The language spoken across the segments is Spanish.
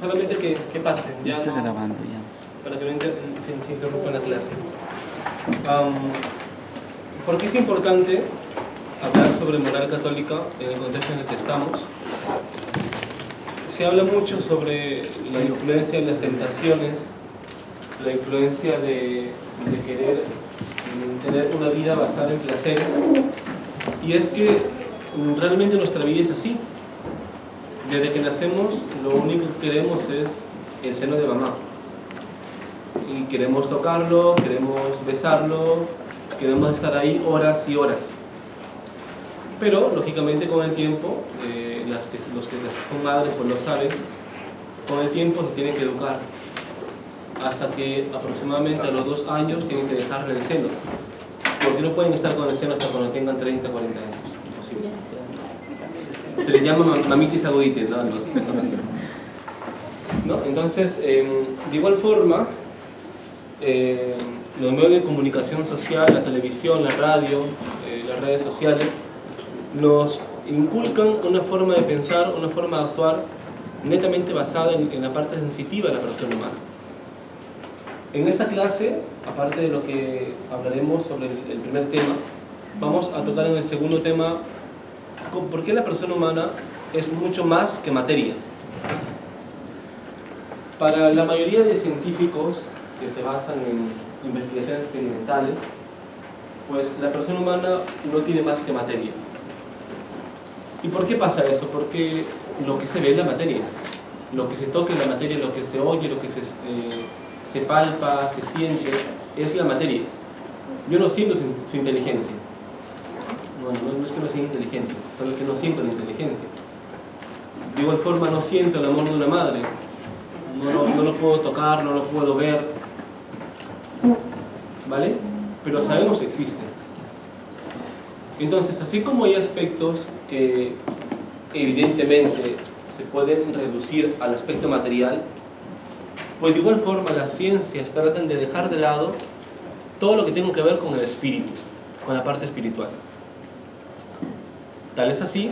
solamente que pase, ya Está no, grabando ya. para que no se interrumpa la clase. ¿Por qué es importante hablar sobre moral católica en el contexto en el que estamos? Se habla mucho sobre la influencia de las tentaciones, la influencia de querer tener una vida basada en placeres, y es que realmente nuestra vida es así. Desde que nacemos lo único que queremos es el seno de mamá, y queremos tocarlo, queremos besarlo, queremos estar ahí horas y horas. Pero lógicamente con el tiempo, las que son madres pues lo saben, con el tiempo se tienen que educar, hasta que aproximadamente a los 2 años tienen que dejarle el seno, porque no pueden estar con el seno hasta cuando tengan 30, 40 años, imposible. Se les llama mamitis aguditis, ¿no? Los personas, ¿no? Entonces, de igual forma, los medios de comunicación social, la televisión, la radio, las redes sociales, nos inculcan una forma de pensar, una forma de actuar netamente basada en la parte sensitiva de la persona humana. En esta clase, aparte de lo que hablaremos sobre el primer tema, vamos a tocar en el segundo tema por qué la persona humana es mucho más que materia. Para la mayoría de científicos que se basan en investigaciones experimentales, pues la persona humana no tiene más que materia. ¿Y por qué pasa eso? Porque lo que se ve es la materia, lo que se toca es la materia, lo que se oye, lo que se palpa, se siente, es la materia. Yo no siento su inteligencia. No es que no sea inteligente, solo que no siento la inteligencia. De igual forma no siento el amor de una madre, no lo puedo tocar, no lo puedo ver, ¿vale? Pero sabemos que existe. Entonces, así como hay aspectos que evidentemente se pueden reducir al aspecto material, pues de igual forma las ciencias tratan de dejar de lado todo lo que tenga que ver con el espíritu, con la parte espiritual. Tal es así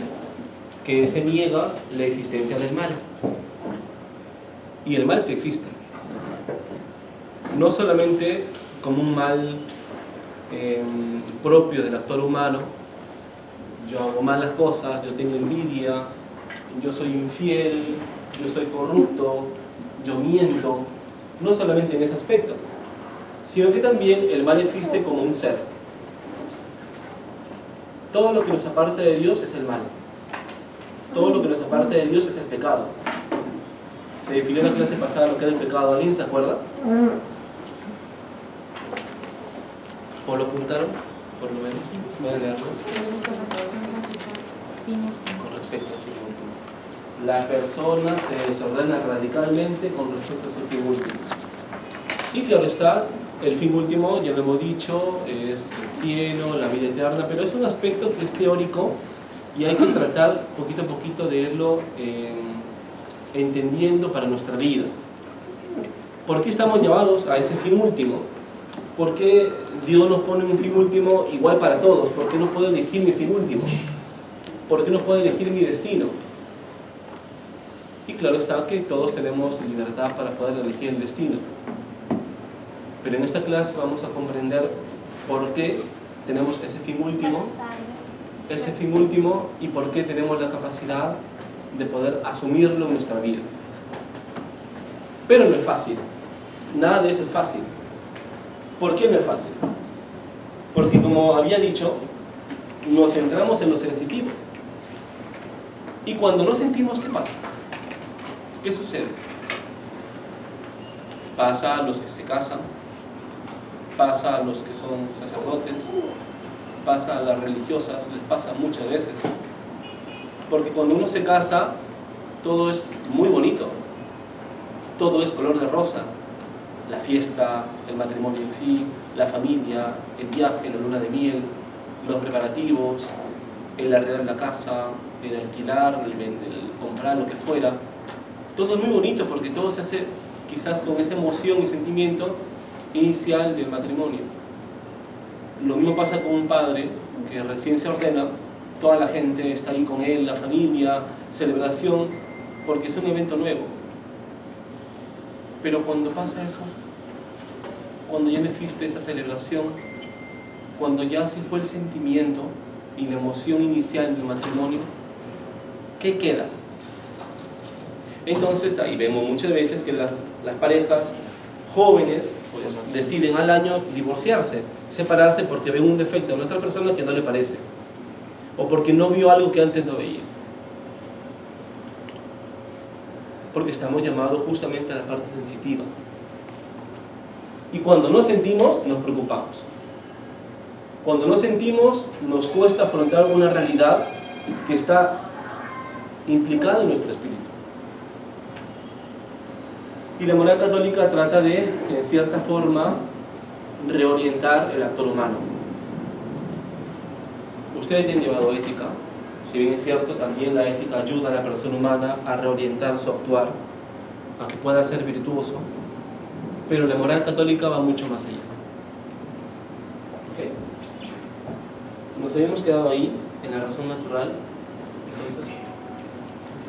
que se niega la existencia del mal. Y el mal sí existe. No solamente como un mal propio del actor humano, yo hago malas cosas, yo tengo envidia, yo soy infiel, yo soy corrupto, yo miento, no solamente en ese aspecto, sino que también el mal existe como un ser. Todo lo que nos aparta de Dios es el mal. Todo lo que nos aparta de Dios es el pecado. Se definió en la clase pasada lo que era el pecado. ¿Alguien se acuerda? ¿O lo apuntaron? Por lo menos. Voy a leerlo. Con respecto al fin último. La persona se desordena radicalmente con respecto a su fin último. Y claro está, el fin último, ya lo hemos dicho, es el cielo, la vida eterna, pero es un aspecto que es teórico y hay que tratar poquito a poquito de irlo entendiendo para nuestra vida. ¿Por qué estamos llamados a ese fin último? ¿Por qué Dios nos pone un fin último igual para todos? ¿Por qué no puedo elegir mi fin último? ¿Por qué no puedo elegir mi destino? Y claro está que todos tenemos libertad para poder elegir el destino. Pero en esta clase vamos a comprender por qué tenemos ese fin último y por qué tenemos la capacidad de poder asumirlo en nuestra vida. Pero no es fácil. Nada de eso es fácil. ¿Por qué no es fácil? Porque como había dicho, nos centramos en lo sensitivo. Y cuando no sentimos, ¿qué pasa? ¿Qué sucede? Pasa a los que se casan, pasa a los que son sacerdotes, pasa a las religiosas, les pasa muchas veces. Porque cuando uno se casa, todo es muy bonito, todo es color de rosa. La fiesta, el matrimonio en sí, la familia, el viaje, la luna de miel, los preparativos, el arreglar la casa, el alquilar, el comprar, lo que fuera. Todo es muy bonito porque todo se hace quizás con esa emoción y sentimiento inicial del matrimonio. Lo mismo pasa con un padre que recién se ordena, toda la gente está ahí con él, la familia, celebración, porque es un evento nuevo. Pero cuando pasa eso, cuando ya no existe esa celebración, cuando ya se fue el sentimiento y la emoción inicial del matrimonio, ¿qué queda? Entonces ahí vemos muchas veces que las parejas jóvenes pues, deciden al año divorciarse, separarse porque ven un defecto en la otra persona que no le parece, o porque no vio algo que antes no veía. Porque estamos llamados justamente a la parte sensitiva. Y cuando no sentimos, nos preocupamos. Cuando no sentimos, nos cuesta afrontar una realidad que está implicada en nuestro espíritu. Y la moral católica trata de, en cierta forma, reorientar el actor humano. Ustedes han llevado ética. Si bien es cierto, también la ética ayuda a la persona humana a reorientar su actuar, a que pueda ser virtuoso, pero la moral católica va mucho más allá. ¿Okay? Nos habíamos quedado ahí, en la razón natural. Entonces,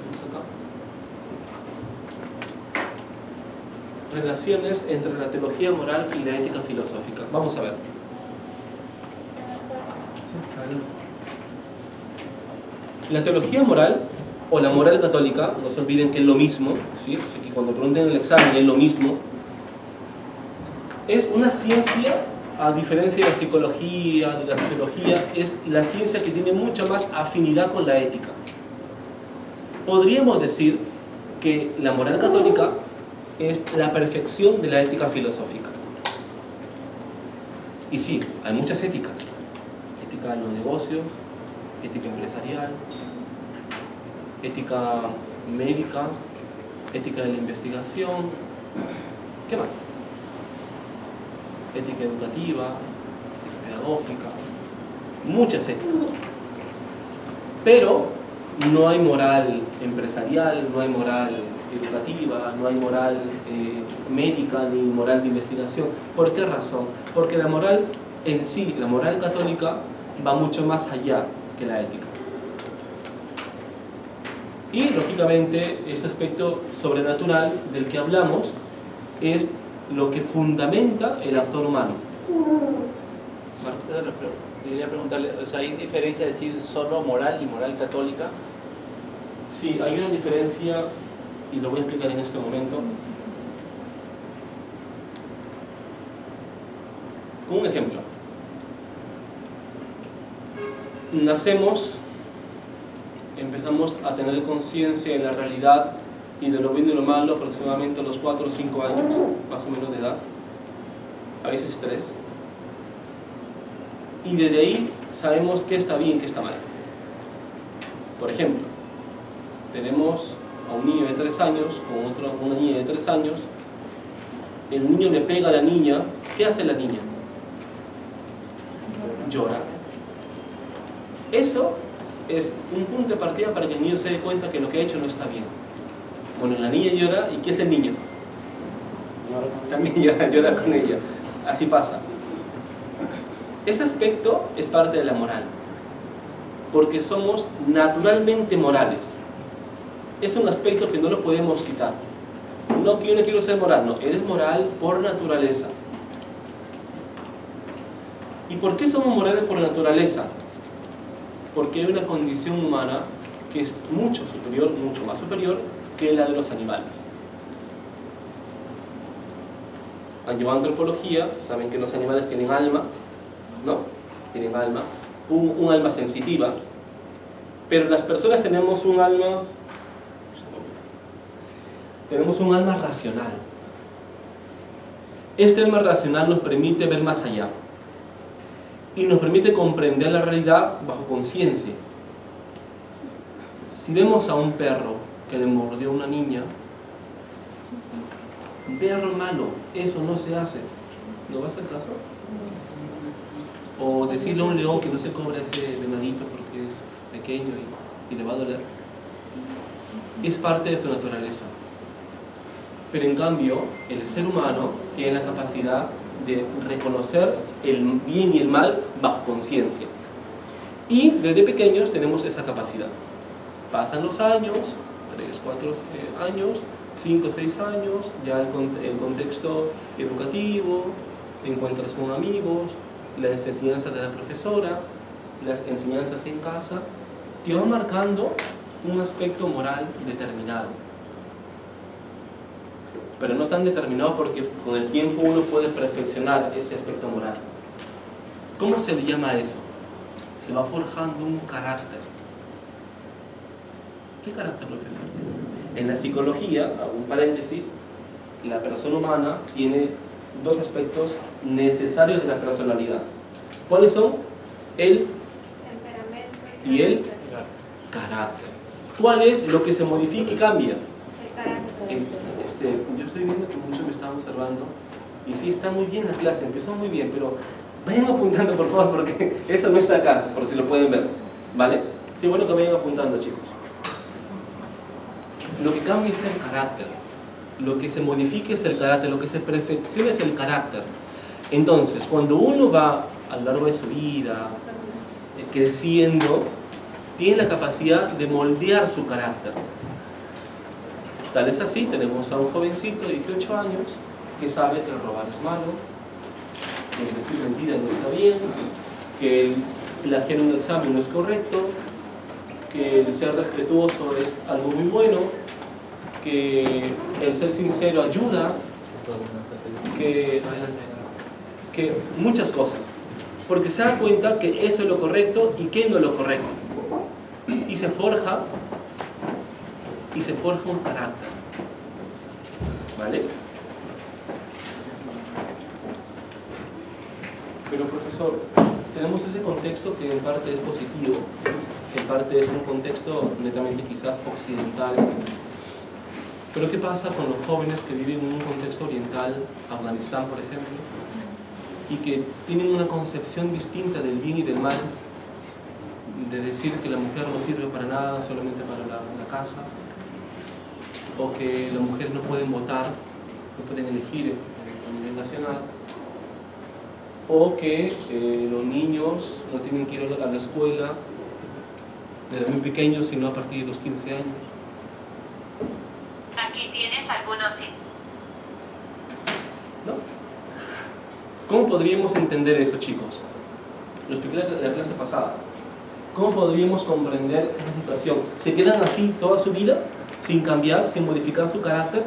vamos acá. Relaciones entre la teología moral y la ética filosófica. Vamos a ver. La teología moral o la moral católica, no se olviden que es lo mismo, ¿sí? Así que cuando pregunten en el examen es lo mismo, es una ciencia, a diferencia de la psicología, de la sociología, es la ciencia que tiene mucha más afinidad con la ética. Podríamos decir que la moral católica es la perfección de la ética filosófica. Y sí, hay muchas éticas. Ética de los negocios, ética empresarial, ética médica, ética de la investigación, ¿qué más? Ética educativa, ética pedagógica, muchas éticas. Pero no hay moral empresarial, no hay moral educativa, no hay moral médica ni moral de investigación. ¿Por qué razón? Porque la moral en sí, la moral católica, va mucho más allá que la ética. Y lógicamente este aspecto sobrenatural del que hablamos es lo que fundamenta el actor humano. Quería preguntarle, o sea, ¿hay diferencia de decir solo moral y moral católica? Sí, hay una diferencia y lo voy a explicar en este momento. Con un ejemplo. Nacemos, empezamos a tener conciencia de la realidad y de lo bueno y lo malo aproximadamente a los 4 o 5 años, más o menos de edad, a veces 3. Y desde ahí sabemos qué está bien y qué está mal. Por ejemplo, tenemos a un niño de 3 años con una niña de 3 años, el niño le pega a la niña, ¿qué hace la niña? Llora. Eso es un punto de partida para que el niño se dé cuenta que lo que ha hecho no está bien. Bueno, la niña llora, ¿y qué es el niño? También llora con ella. Así pasa. Ese aspecto es parte de la moral, porque somos naturalmente morales. Es un aspecto que no lo podemos quitar. No que yo no quiero ser moral, no, eres moral por naturaleza. ¿Y por qué somos morales por naturaleza? Porque hay una condición humana que es mucho superior, mucho más superior que la de los animales. Han llevado antropología, saben que los animales tienen alma, ¿no? Tienen alma, un alma sensitiva, pero las personas tenemos un alma racional. Este alma racional nos permite ver más allá y nos permite comprender la realidad bajo conciencia. Si vemos a un perro que le mordió a una niña, perro malo, eso no se hace. ¿No va a hacer caso? O decirle a un león que no se cobre ese venadito porque es pequeño y le va a doler. Es parte de su naturaleza. Pero en cambio, el ser humano tiene la capacidad de reconocer el bien y el mal bajo conciencia. Y desde pequeños tenemos esa capacidad. Pasan los años, 3, 4 años, 5 o 6 años, ya el contexto educativo, te encuentras con amigos, las enseñanzas de la profesora, las enseñanzas en casa, que van marcando un aspecto moral determinado. Pero no tan determinado porque con el tiempo uno puede perfeccionar ese aspecto moral. ¿Cómo se le llama eso? Se va forjando un carácter. ¿Qué carácter, profesor? En la psicología, un paréntesis, la persona humana tiene dos aspectos necesarios de la personalidad. ¿Cuáles son? El temperamento y el carácter. ¿Cuál es lo que se modifica y cambia? El carácter. Yo estoy viendo que muchos me están observando y sí, está muy bien la clase, empezó muy bien, pero vayan apuntando por favor porque eso no está acá, por si lo pueden ver, ¿vale? Sí, bueno que vayan apuntando, chicos. Lo que cambia es el carácter, lo que se modifica es el carácter, lo que se perfecciona es el carácter. Entonces, cuando uno va a lo largo de su vida creciendo, tiene la capacidad de moldear su carácter. Tal es así, tenemos a un jovencito de 18 años que sabe que el robar es malo, que el decir mentiras no está bien, que el plagiar un examen no es correcto, que el ser respetuoso es algo muy bueno, que el ser sincero ayuda, que muchas cosas, porque se da cuenta que eso es lo correcto y que no es lo correcto, y se forja un carácter, ¿vale? Pero profesor, tenemos ese contexto que en parte es positivo, en parte es un contexto netamente quizás occidental. Pero ¿qué pasa con los jóvenes que viven en un contexto oriental, Afganistán por ejemplo, y que tienen una concepción distinta del bien y del mal, de decir que la mujer no sirve para nada, solamente para la casa, o que las mujeres no pueden votar, no pueden elegir a nivel nacional, o que los niños no tienen que ir a la escuela desde muy pequeños, sino a partir de los 15 años. Aquí tienes algunos sí. ¿No? ¿Cómo podríamos entender eso, chicos? Lo expliqué en la clase pasada. ¿Cómo podríamos comprender esa situación? ¿Se quedan así toda su vida, sin cambiar, sin modificar su carácter,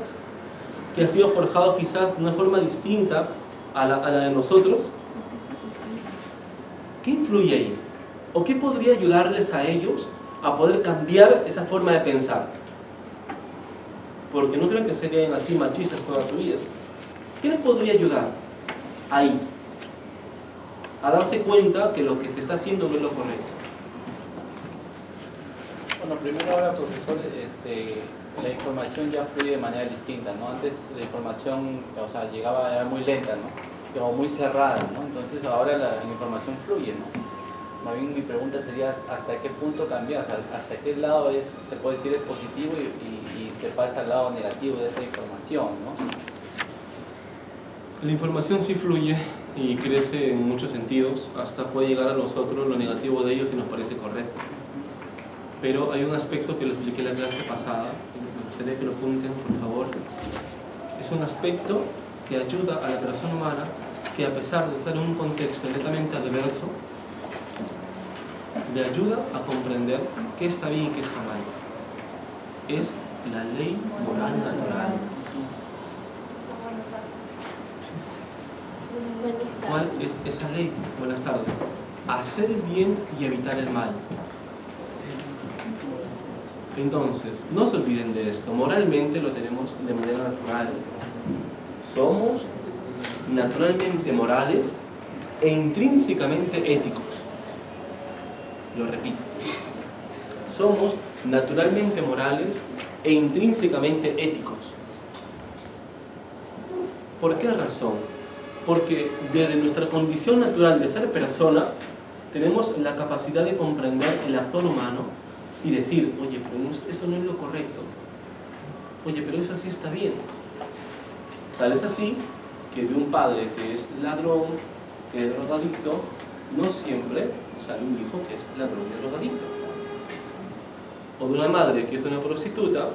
que ha sido forjado quizás de una forma distinta a la de nosotros? ¿Qué influye ahí? ¿O qué podría ayudarles a ellos a poder cambiar esa forma de pensar? Porque no creo que se queden así machistas toda su vida. ¿Qué les podría ayudar ahí? A darse cuenta que lo que se está haciendo no es lo correcto. Bueno, primero ahora, profesor, la información ya fluye de manera distinta, ¿no? Antes la información, o sea, llegaba, era muy lenta, ¿no? Como muy cerrada, ¿no? Entonces ahora la información fluye, ¿no? Más bien mi pregunta sería, ¿hasta qué punto cambia? ¿Hasta qué lado se puede decir es positivo y se pasa al lado negativo de esa información, ¿no? La información sí fluye y crece en muchos sentidos, hasta puede llegar a nosotros lo negativo de ellos si nos parece correcto. Pero hay un aspecto que lo expliqué en la clase pasada, me gustaría que lo apunten por favor. Es un aspecto que ayuda a la persona humana que, a pesar de estar en un contexto netamente adverso, le ayuda a comprender qué está bien y qué está mal. Es la ley moral natural. ¿Cuál es esa ley? Buenas tardes. Hacer el bien y evitar el mal. Entonces, no se olviden de esto. Moralmente lo tenemos de manera natural. Somos naturalmente morales e intrínsecamente éticos. Lo repito. Somos naturalmente morales e intrínsecamente éticos. ¿Por qué razón? Porque desde nuestra condición natural de ser persona, tenemos la capacidad de comprender el actor humano y decir, oye, pero eso no es lo correcto. Oye, pero eso sí está bien. Tal es así que de un padre que es ladrón, que es drogadicto, no siempre sale un hijo que es ladrón y drogadicto. O de una madre que es una prostituta,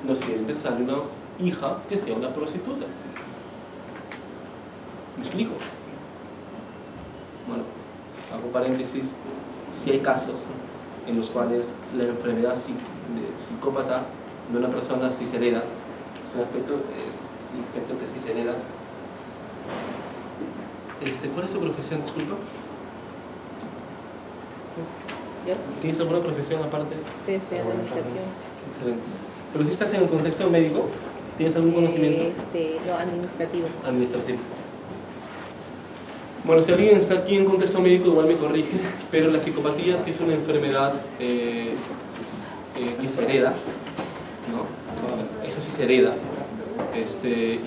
no siempre sale hija que sea una prostituta. ¿Me explico? Bueno, hago paréntesis, si hay casos en los cuales la enfermedad de psicópata de una persona sí se hereda, es un aspecto que sí se hereda. ¿Cuál es tu profesión, disculpa? ¿Yo? ¿Tienes alguna profesión aparte? Estoy estudiando administración. Excelente. Pero si estás en el contexto médico, ¿tienes algún conocimiento? No, administrativo. Administrativo. Bueno, si alguien está aquí en contexto médico, igual me corrige, pero la psicopatía sí es una enfermedad que se hereda, ¿no? Eso sí se hereda,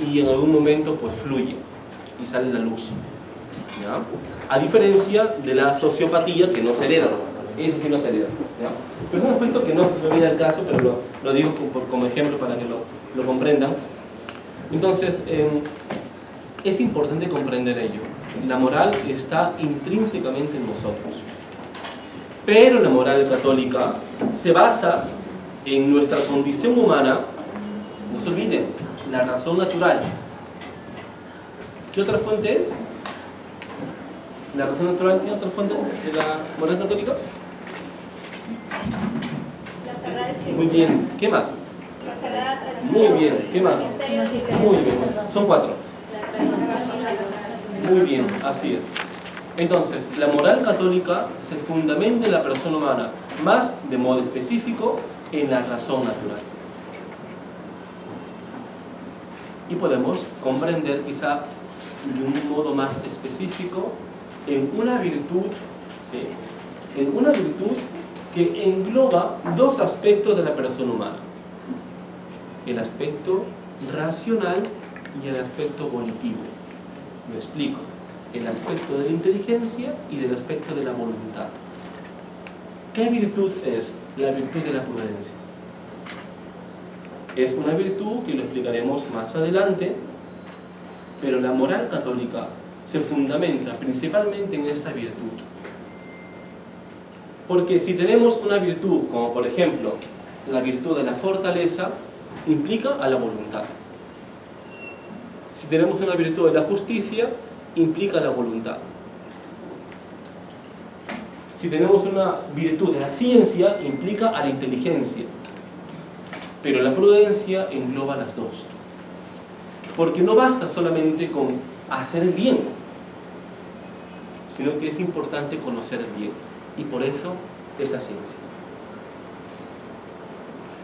y en algún momento pues fluye y sale a la luz, ¿ya? A diferencia de la sociopatía, que no se hereda, eso sí no se hereda, ¿ya? Pero es un aspecto que no viene al caso, pero lo digo como ejemplo para que lo comprendan. Entonces, es importante comprender ello. La moral está intrínsecamente en nosotros. Pero la moral católica se basa en nuestra condición humana, no se olviden, la razón natural. ¿Qué otra fuente es? La razón natural, ¿qué otra fuente de la moral católica? La Sagrada Escritura. Muy bien, ¿qué más? La Sagrada Tradición. Muy bien, ¿qué más? Muy bien, son 4. La tradición y la verdad. Muy bien, así es. Entonces, la moral católica se fundamenta en la persona humana, más de modo específico en la razón natural. Y podemos comprender quizá de un modo más específico en una virtud, ¿sí? En una virtud que engloba dos aspectos de la persona humana: el aspecto racional y el aspecto volitivo. Me explico: el aspecto de la inteligencia y del aspecto de la voluntad. ¿Qué virtud es la virtud de la prudencia? Es una virtud que lo explicaremos más adelante, pero la moral católica se fundamenta principalmente en esta virtud. Porque si tenemos una virtud, como por ejemplo la virtud de la fortaleza, implica a la voluntad. Si tenemos una virtud de la justicia, implica la voluntad. Si tenemos una virtud de la ciencia, implica a la inteligencia. Pero la prudencia engloba las dos. Porque no basta solamente con hacer el bien, sino que es importante conocer el bien. Y por eso esta ciencia.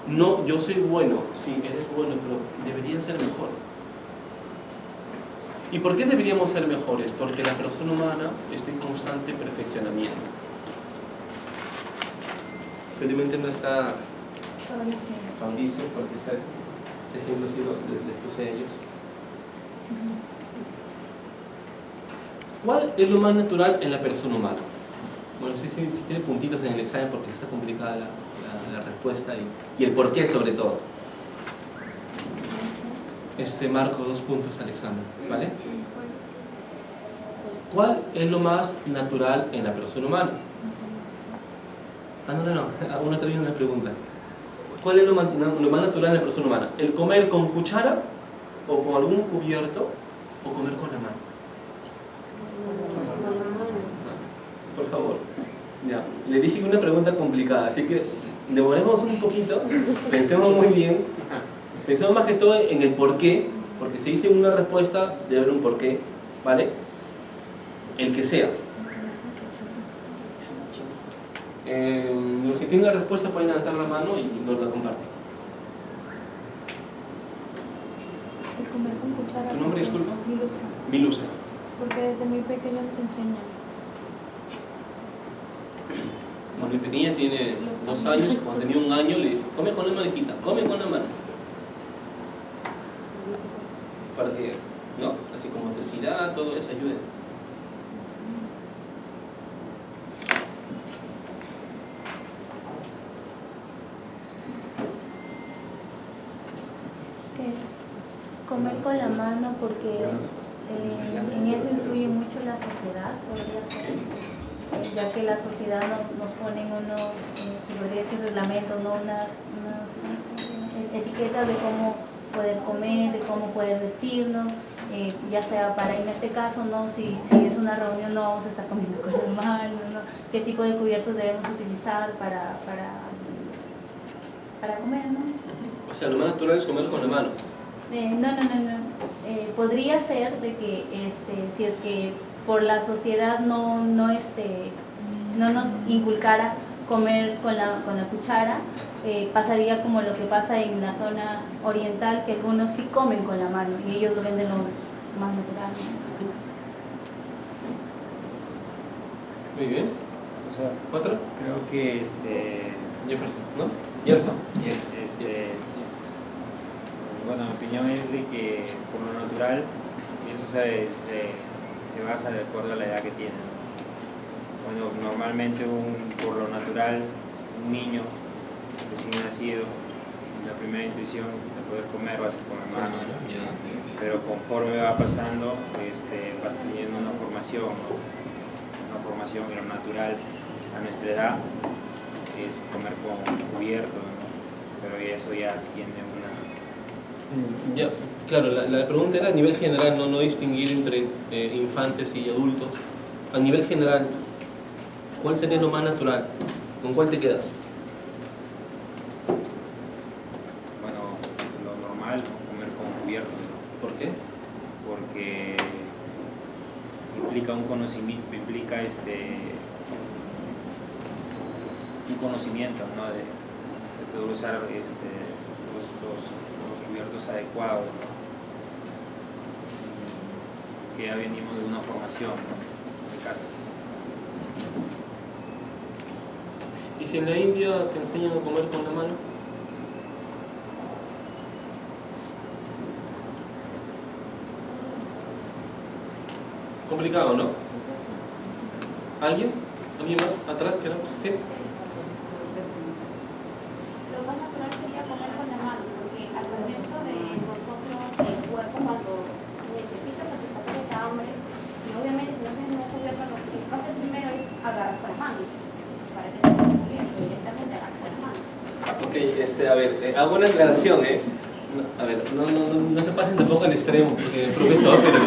No, yo soy bueno, sí, eres bueno, pero debería ser mejor. ¿Y por qué deberíamos ser mejores? Porque la persona humana está en constante perfeccionamiento. Felizmente no está Fabricio, porque este ejemplo sí les puse a ellos. ¿Cuál es lo más natural en la persona humana? Bueno, sí tiene puntitos en el examen porque está complicada la respuesta y el por qué sobre todo. Marco 2 puntos al examen, ¿vale? ¿Cuál es lo más natural en la persona humana? No, aún no termino la pregunta. ¿Cuál es lo más natural en la persona humana? ¿El comer con cuchara o con algún cubierto o comer con la mano? Por favor. Ya, le dije una pregunta complicada, así que demoremos un poquito, pensemos muy bien, pensemos más que todo en el por qué, porque si dice una respuesta debe haber un por qué, ¿vale? El que sea. Los que tienen la respuesta pueden levantar la mano y nos la comparten. El comer con cuchara. ¿Tu nombre, disculpa? Miluska. Miluska. Porque desde muy pequeño nos enseñan. Cuando mi pequeña tiene 2 años, cuando tenía 1 año le dice, come con la manejita, come con la mano. Para que, ¿no? Así como motricidad, todo eso ayude. Comer con la mano porque en eso influye mucho la sociedad, podría ser, ya que la sociedad nos pone unos, se podría decir, reglamentos, ¿no? unas etiquetas de cómo poder comer, de cómo poder vestirnos, ya sea para, en este caso, ¿no? Si es una reunión no vamos a estar comiendo con las manos, ¿no? ¿Qué tipo de cubiertos debemos utilizar para comer, ¿no? O sea, lo más natural es comer con la mano. No. Podría ser de que si es que por la sociedad no nos inculcara comer con la cuchara, pasaría como lo que pasa en la zona oriental, que algunos sí comen con la mano y ellos lo ven de lo más natural, ¿no? Muy bien. O sea, ¿Otra? creo que Jefferson, ¿no? Gerson. bueno, mi opinión es de que por lo natural eso se basa de acuerdo a la edad que tienen. Bueno, normalmente por lo natural un niño recién nacido, la primera intuición de poder comer va a ser con la mano, pero conforme va pasando vas teniendo una formación, ¿no? Una formación en lo natural a nuestra edad es comer con cubierto, ¿no? Pero eso ya tiene una... Ya, claro, la pregunta era a nivel general, no distinguir entre infantes y adultos. A nivel general, ¿cuál sería lo más natural? ¿Con cuál te quedas? Bueno, lo normal, ¿no? Comer con cubierto, ¿no? ¿Por qué? Porque implica un conocimiento, un conocimiento, ¿no? de poder usar los cubiertos adecuados, ¿no? Que ya venimos de una formación, ¿no? En casa. ¿Y si en la India te enseñan a comer con la mano? Complicado, ¿no? ¿Alguien? ¿Alguien más? ¿Atrás? ¿Que no? ¿Sí? Lo más natural sería comer con la mano, porque al comienzo de nosotros el cuerpo cuando necesita satisfacer esa hambre, y obviamente si no tienes un cubierto, lo que pasa primero es agarrar con la mano, para que tengas un cubierto, directamente agarrar con la mano. Ok, a ver, hago una aclaración, A ver, no se pasen tampoco al extremo, porque profesor, pero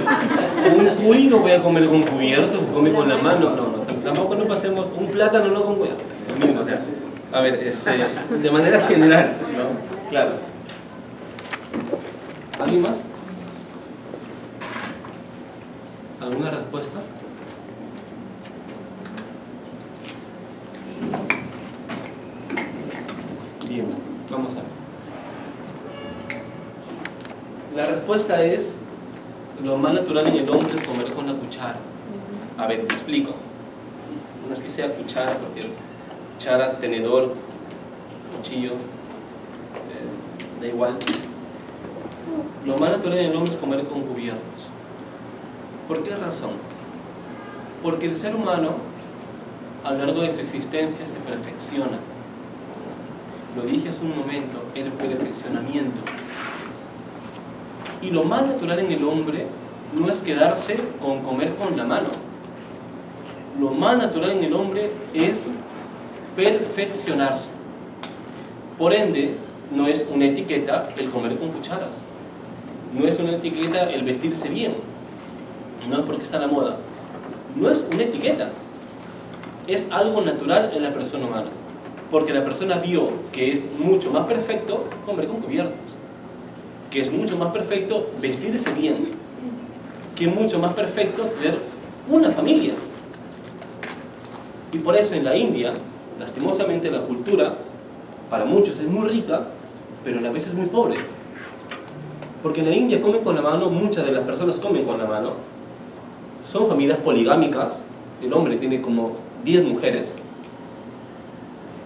un cuy no voy a comer con cubierto, come con la mano, tampoco nos pasemos, un plátano no con cubierto, lo mismo, o sea, a ver, de manera general, ¿no? Claro. ¿Alguien más? ¿Alguna respuesta? Bien, vamos a ver. La respuesta es, lo más natural en el hombre es comer con la cuchara. A ver, te explico. No es que sea cuchara, porque cuchara, tenedor, cuchillo, da igual. Lo más natural en el hombre es comer con cubiertos. ¿Por qué razón? Porque el ser humano, a lo largo de su existencia, se perfecciona. Lo dije hace un momento, el perfeccionamiento. Y lo más natural en el hombre no es quedarse con comer con la mano. Lo más natural en el hombre es perfeccionarse. Por ende, no es una etiqueta el comer con cucharas. No es una etiqueta el vestirse bien. No es porque está a la moda. No es una etiqueta. Es algo natural en la persona humana. Porque la persona vio que es mucho más perfecto comer con cubiertos. Que es mucho más perfecto vestirse bien, que es mucho más perfecto tener una familia. Y por eso en la India, lastimosamente la cultura, para muchos es muy rica, pero a la vez es muy pobre. Porque en la India comen con la mano, muchas de las personas comen con la mano, son familias poligámicas, el hombre tiene como 10 mujeres,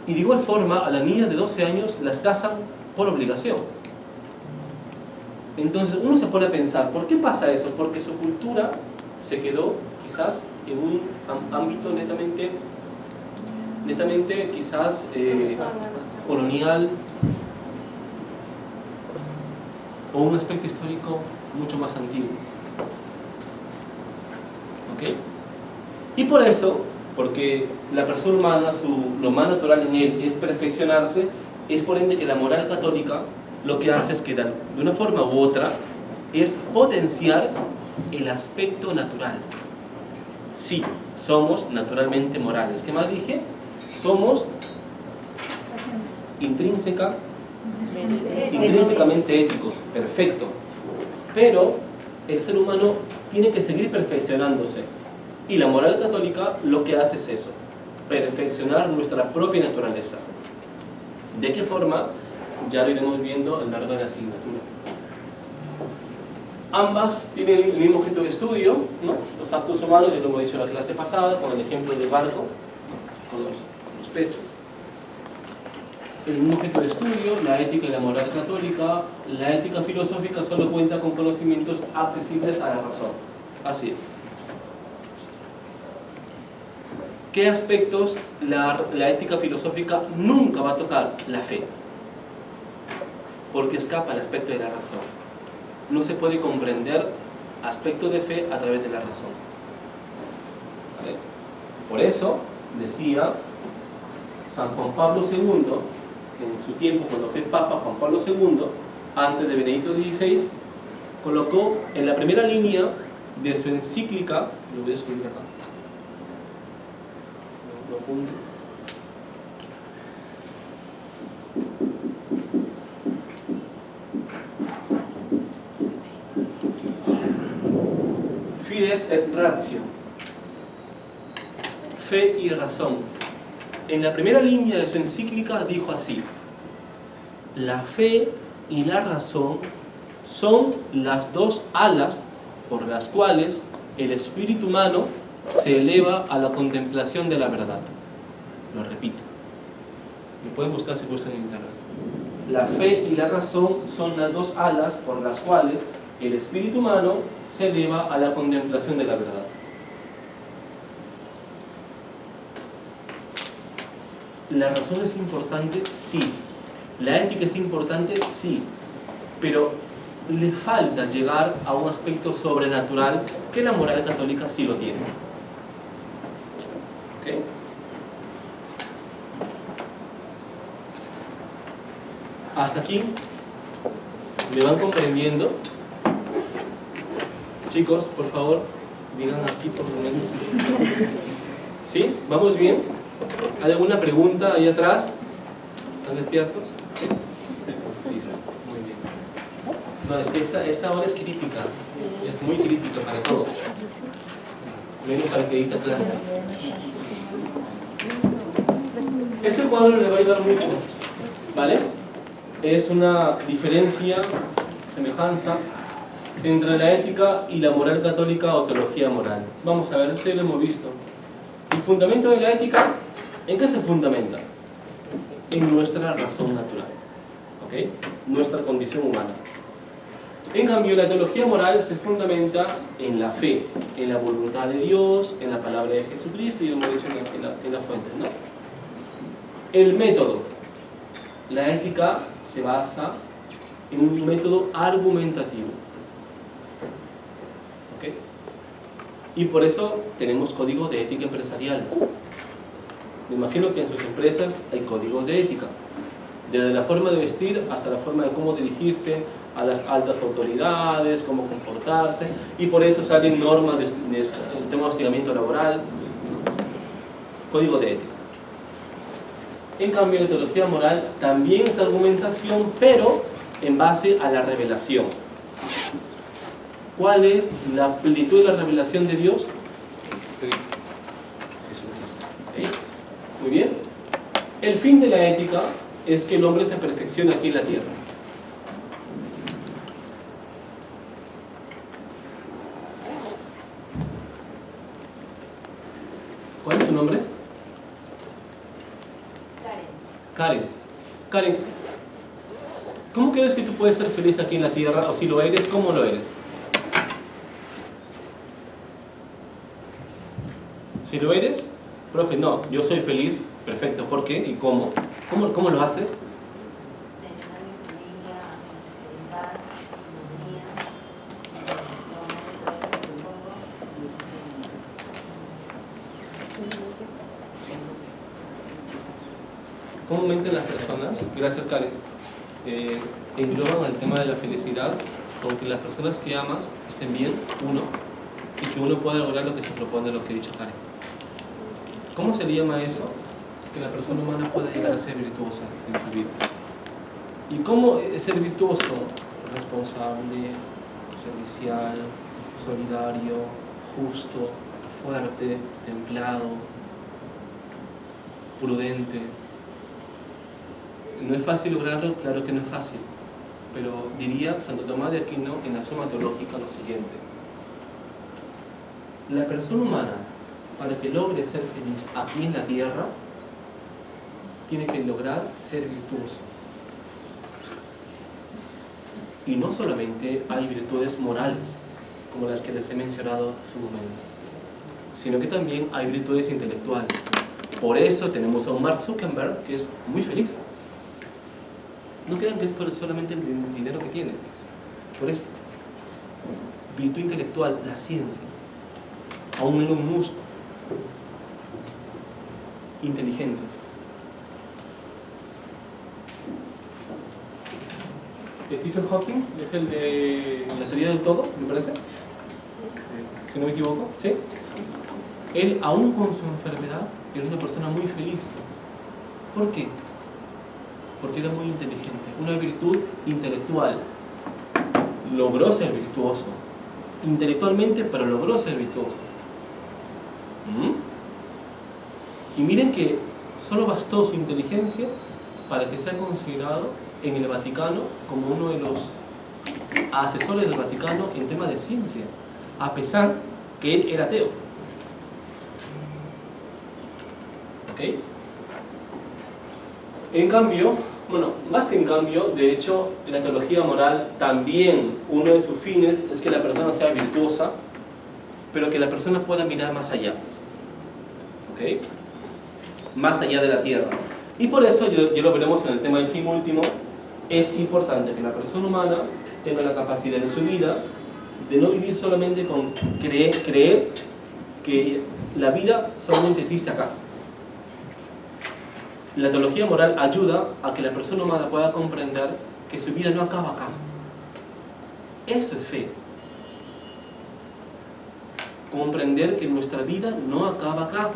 y de igual forma a las niñas de 12 años las casan por obligación. Entonces uno se pone a pensar, ¿por qué pasa eso? Porque su cultura se quedó quizás en un ámbito netamente quizás colonial, o un aspecto histórico mucho más antiguo. ¿Ok? Y por eso, porque la persona humana, lo más natural en él es perfeccionarse, es por ende que la moral católica lo que hace es que de una forma u otra es potenciar el aspecto natural. Sí, somos naturalmente morales. ¿Qué más dije? Somos intrínsecamente éticos. Perfecto. Pero el ser humano tiene que seguir perfeccionándose. Y la moral católica lo que hace es eso, perfeccionar nuestra propia naturaleza. ¿De qué forma? Ya lo iremos viendo a lo largo de la asignatura. Ambas tienen el mismo objeto de estudio, ¿no? Los actos humanos, ya lo hemos dicho en la clase pasada, con el ejemplo del barco, con los peces. El mismo objeto de estudio, la ética y la moral católica. La ética filosófica solo cuenta con conocimientos accesibles a la razón. Así es. ¿Qué aspectos la ética filosófica nunca va a tocar? La fe. Porque escapa al aspecto de la razón. No se puede comprender aspectos de fe a través de la razón. ¿Vale? Por eso decía San Juan Pablo II, en su tiempo cuando fue Papa Juan Pablo II, antes de Benedicto XVI, colocó en la primera línea de su encíclica, lo voy a escribir acá, lo apunto. Fides et ratio, fe y razón. En la primera línea de su encíclica dijo así: la fe y la razón son las dos alas por las cuales el espíritu humano se eleva a la contemplación de la verdad. Lo repito, lo pueden buscar si gustan en internet. La fe y la razón son las dos alas por las cuales el espíritu humano se eleva a la contemplación de la verdad. ¿La razón es importante? Sí. ¿La ética es importante? Sí. Pero le falta llegar a un aspecto sobrenatural que la moral católica sí lo tiene. ¿Ok? ¿Hasta aquí? ¿Me van comprendiendo? Chicos, por favor, digan así por lo menos. ¿Sí? ¿Vamos bien? ¿Hay alguna pregunta ahí atrás? ¿Están despiertos? Listo, muy bien. No, es que esta hora es crítica, es muy crítica para todos. Menos para el que dicta clase. Este cuadro le va a ayudar mucho, ¿vale? Es una diferencia, semejanza entre la ética y la moral católica o teología moral. Vamos a ver, esto ya lo hemos visto. El fundamento de la ética, ¿en qué se fundamenta? En nuestra razón natural, ¿ok? Nuestra condición humana. En cambio, la teología moral se fundamenta en la fe, en la voluntad de Dios, en la palabra de Jesucristo, y lo hemos dicho en la fuente, ¿no? El método. La ética se basa en un método argumentativo, ¿ok? Y por eso tenemos códigos de ética empresariales. Me imagino que en sus empresas hay códigos de ética, desde la forma de vestir hasta la forma de cómo dirigirse a las altas autoridades, cómo comportarse, y por eso salen normas de tema de hostigamiento laboral, código de ética. En cambio, la teología moral también es argumentación, pero en base a la revelación. ¿Cuál es la plenitud de la revelación de Dios? Jesucristo. ¿Okay? Muy bien. El fin de la ética es que el hombre se perfeccione aquí en la tierra. ¿Cuál es su nombre? Karen, ¿cómo crees que tú puedes ser feliz aquí en la tierra? O si lo eres, ¿cómo lo eres? Si lo eres, profe, no, yo soy feliz, perfecto, ¿por qué? ¿Y cómo? ¿Cómo lo haces? Comúnmente las personas, gracias Karen, engloban el tema de la felicidad, con que las personas que amas estén bien, uno, y que uno pueda lograr lo que se propone, lo que he dicho Karen. ¿Cómo se le llama eso? Que la persona humana pueda llegar a ser virtuosa en su vida. ¿Y cómo es ser virtuoso? Responsable, servicial, solidario, justo, fuerte, templado, prudente. ¿No es fácil lograrlo? Claro que no es fácil. Pero diría Santo Tomás de Aquino en la Suma Teológica lo siguiente: la persona humana, para que logre ser feliz aquí en la tierra, tiene que lograr ser virtuoso. Y no solamente hay virtudes morales, como las que les he mencionado hace un momento, sino que también hay virtudes intelectuales. Por eso tenemos a un Mark Zuckerberg que es muy feliz. No crean que es por solamente el dinero que tiene. Por eso, virtud intelectual, la ciencia. A un Elon Musk, inteligentes. Stephen Hawking es el de la teoría del todo, me parece, si no me equivoco, ¿sí? Él, aún con su enfermedad, era una persona muy feliz. ¿Por qué? Porque era muy inteligente, una virtud intelectual. Logró ser virtuoso, intelectualmente, pero logró ser virtuoso. Y miren que solo bastó su inteligencia para que sea considerado en el Vaticano como uno de los asesores del Vaticano en temas de ciencia, a pesar que él era ateo. ¿Ok? En cambio, bueno, más que en cambio, de hecho, la teología moral también, uno de sus fines es que la persona sea virtuosa, pero que la persona pueda mirar más allá. ¿Ok? Más allá de la tierra. Y por eso, ya lo veremos en el tema del fin último, es importante que la persona humana tenga la capacidad en su vida de no vivir solamente con creer que la vida solamente existe acá. La teología moral ayuda a que la persona humana pueda comprender que su vida no acaba acá. Eso es fe. Comprender que nuestra vida no acaba acá.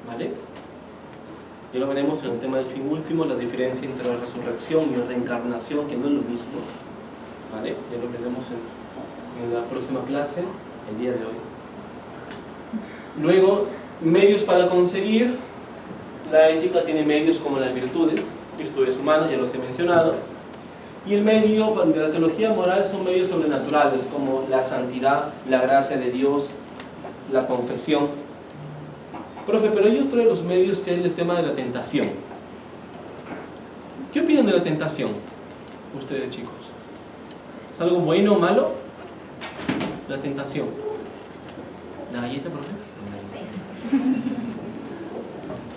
¿Vale? Ya lo veremos en el tema del fin último, la diferencia entre la resurrección y la reencarnación, que no es lo mismo. ¿Vale? Ya lo veremos en la próxima clase, el día de hoy. Luego, medios para conseguir. La ética tiene medios como las virtudes humanas, ya los he mencionado. Y el medio de la teología moral son medios sobrenaturales, como la santidad, la gracia de Dios, la confesión. Profe, pero hay otro de los medios que es el tema de la tentación. ¿Qué opinan de la tentación, ustedes, chicos? ¿Es algo bueno o malo? La tentación. ¿La galleta, profe?